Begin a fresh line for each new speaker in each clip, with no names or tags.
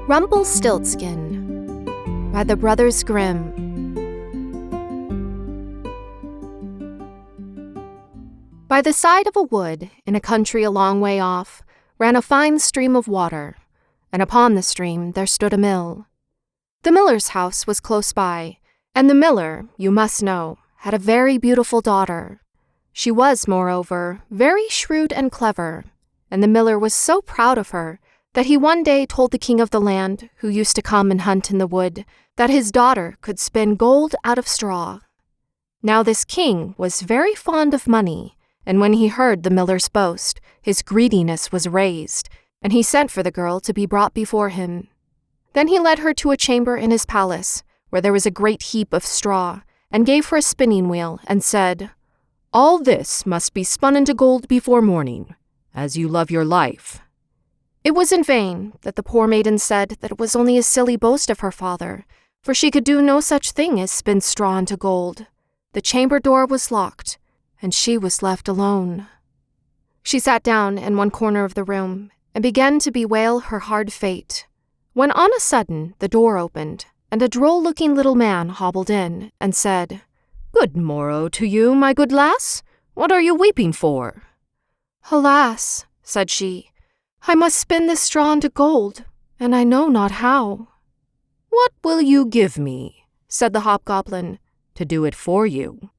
Rumpelstiltskin by the Brothers Grimm. By the side of a wood, in a country a long way off, ran a fine stream of water, and upon the stream there stood a mill. The miller's house was close by, and the miller, you must know, had a very beautiful daughter. She was, moreover, very shrewd and clever, and the miller was so proud of her that he one day told the king of the land, who used to come and hunt in the wood, that his daughter could spin gold out of straw. Now this king was very fond of money, and when he heard the miller's boast, his greediness was raised, and he sent for the girl to be brought before him. Then he led her to a chamber in his palace, where there was a great heap of straw, and gave her a spinning wheel, and said, "All this must be spun into gold before morning, as you love your life." It was in vain that the poor maiden said that it was only a silly boast of her father, for she could do no such thing as spin straw into gold. The chamber door was locked, and she was left alone. She sat down in one corner of the room and began to bewail her hard fate, when on a sudden the door opened, and a droll-looking little man hobbled in and said, "Good morrow to you, my good lass. What are you weeping for?" "Alas," said she, "I must spin this straw into gold, and I know not how." "What will you give me," said the hobgoblin, "to do it for you?"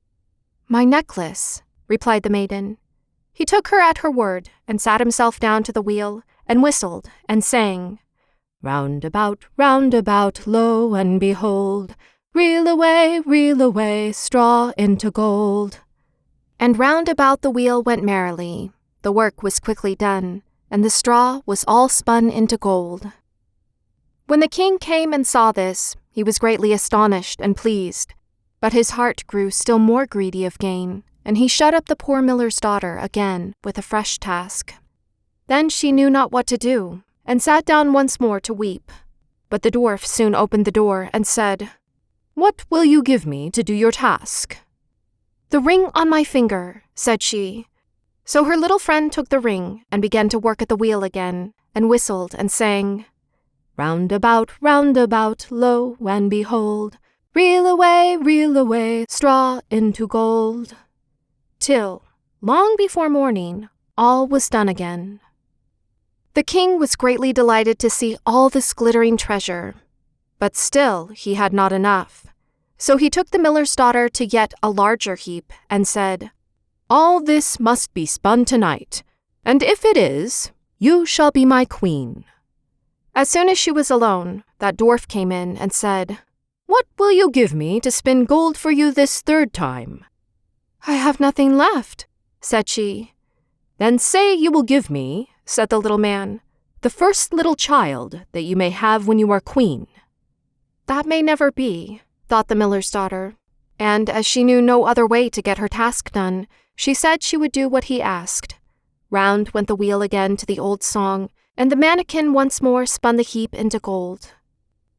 "My necklace," replied the maiden. He took her at her word and sat himself down to the wheel and whistled and sang, round about, lo and behold, reel away, straw into gold." And round about the wheel went merrily. The work was quickly done, and the straw was all spun into gold. When the king came and saw this, he was greatly astonished and pleased, but his heart grew still more greedy of gain, and he shut up the poor miller's daughter again with a fresh task. Then she knew not what to do, and sat down once more to weep. But the dwarf soon opened the door and said, "What will you give me to do your task?" "The ring on my finger," said she. So her little friend took the ring and began to work at the wheel again, and whistled and sang, round about, lo and behold, reel away, straw into gold, till, long before morning, all was done again. The king was greatly delighted to see all this glittering treasure, but still he had not enough. So he took the miller's daughter to yet a larger heap and said, "All this must be spun tonight, and if it is, you shall be my queen." As soon as she was alone, that dwarf came in and said, "What will you give me to spin gold for you this third time?" "I have nothing left," said she. "Then say you will give me," said the little man, "the first little child that you may have when you are queen." "That may never be," thought the miller's daughter, and as she knew no other way to get her task done, she said she would do what he asked. Round went the wheel again to the old song, and the mannikin once more spun the heap into gold.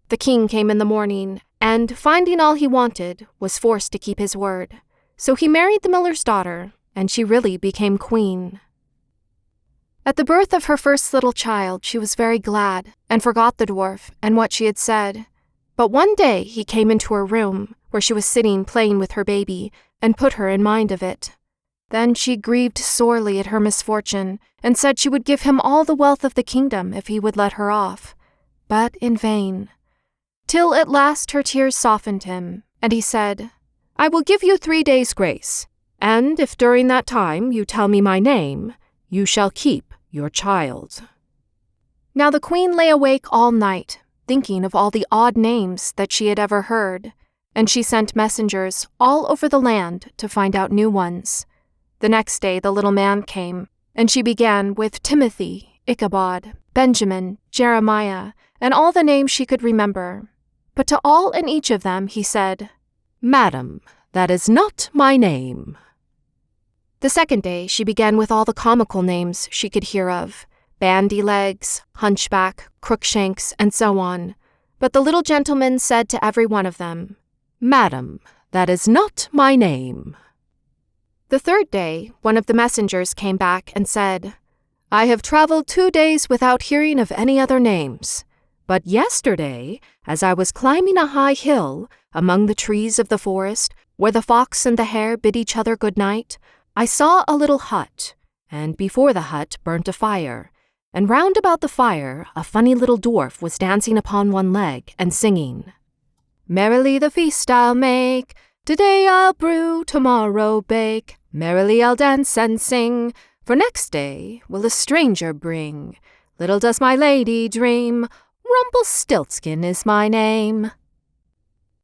The king came in the morning, and, finding all he wanted, was forced to keep his word. So he married the miller's daughter, and she really became queen. At the birth of her first little child, she was very glad, and forgot the dwarf and what she had said. But one day he came into her room, where she was sitting playing with her baby, and put her in mind of it. Then she grieved sorely at her misfortune, and said she would give him all the wealth of the kingdom if he would let her off. But in vain. Till at last her tears softened him, and he said, "I will give you 3 days' grace, and if during that time you tell me my name, you shall keep your child." Now the queen lay awake all night, thinking of all the odd names that she had ever heard, and she sent messengers all over the land to find out new ones. The next day the little man came, and she began with Timothy, Ichabod, Benjamin, Jeremiah, and all the names she could remember. But to all and each of them he said, "Madam, that is not my name." The second day she began with all the comical names she could hear of, Bandy-legs, Hunchback, Crookshanks, and so on. But the little gentleman said to every one of them, "Madam, that is not my name." The third day, one of the messengers came back and said, "I have traveled 2 days without hearing of any other names. But yesterday, as I was climbing a high hill among the trees of the forest, where the fox and the hare bid each other good night, I saw a little hut, and before the hut burnt a fire, and round about the fire a funny little dwarf was dancing upon one leg and singing, "Merrily the feast I'll make, today I'll brew, tomorrow bake, merrily I'll dance and sing, for next day will a stranger bring. Little does my lady dream, Rumpelstiltskin is my name."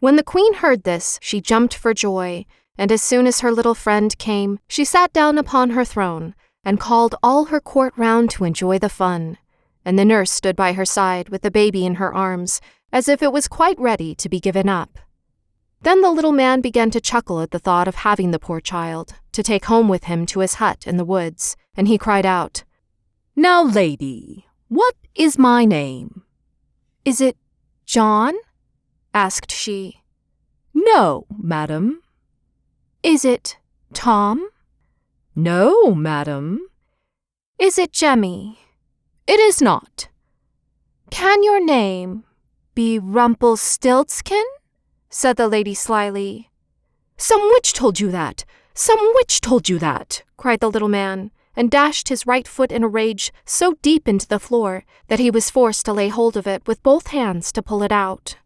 When the queen heard this, she jumped for joy, and as soon as her little friend came, she sat down upon her throne and called all her court round to enjoy the fun. And the nurse stood by her side with the baby in her arms, as if it was quite ready to be given up. Then the little man began to chuckle at the thought of having the poor child to take home with him to his hut in the woods, and he cried out, "Now, lady, what is my name?" "Is it John?" asked she. "No, madam." "Is it Tom?" "No, madam." "Is it Jemmy?" "It is not." "Can your name be Rumpelstiltskin?" said the lady slyly. "Some witch told you that! Some witch told you that!" cried the little man, and dashed his right foot in a rage so deep into the floor that he was forced to lay hold of it with both hands to pull it out.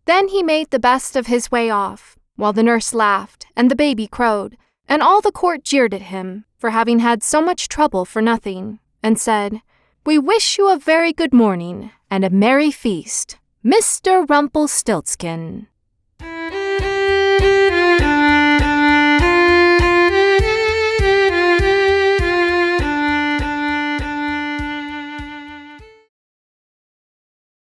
Then he made the best of his way off, while the nurse laughed and the baby crowed, and all the court jeered at him for having had so much trouble for nothing, and said, "We wish you a very good morning and a merry feast, Mr. Rumpelstiltskin."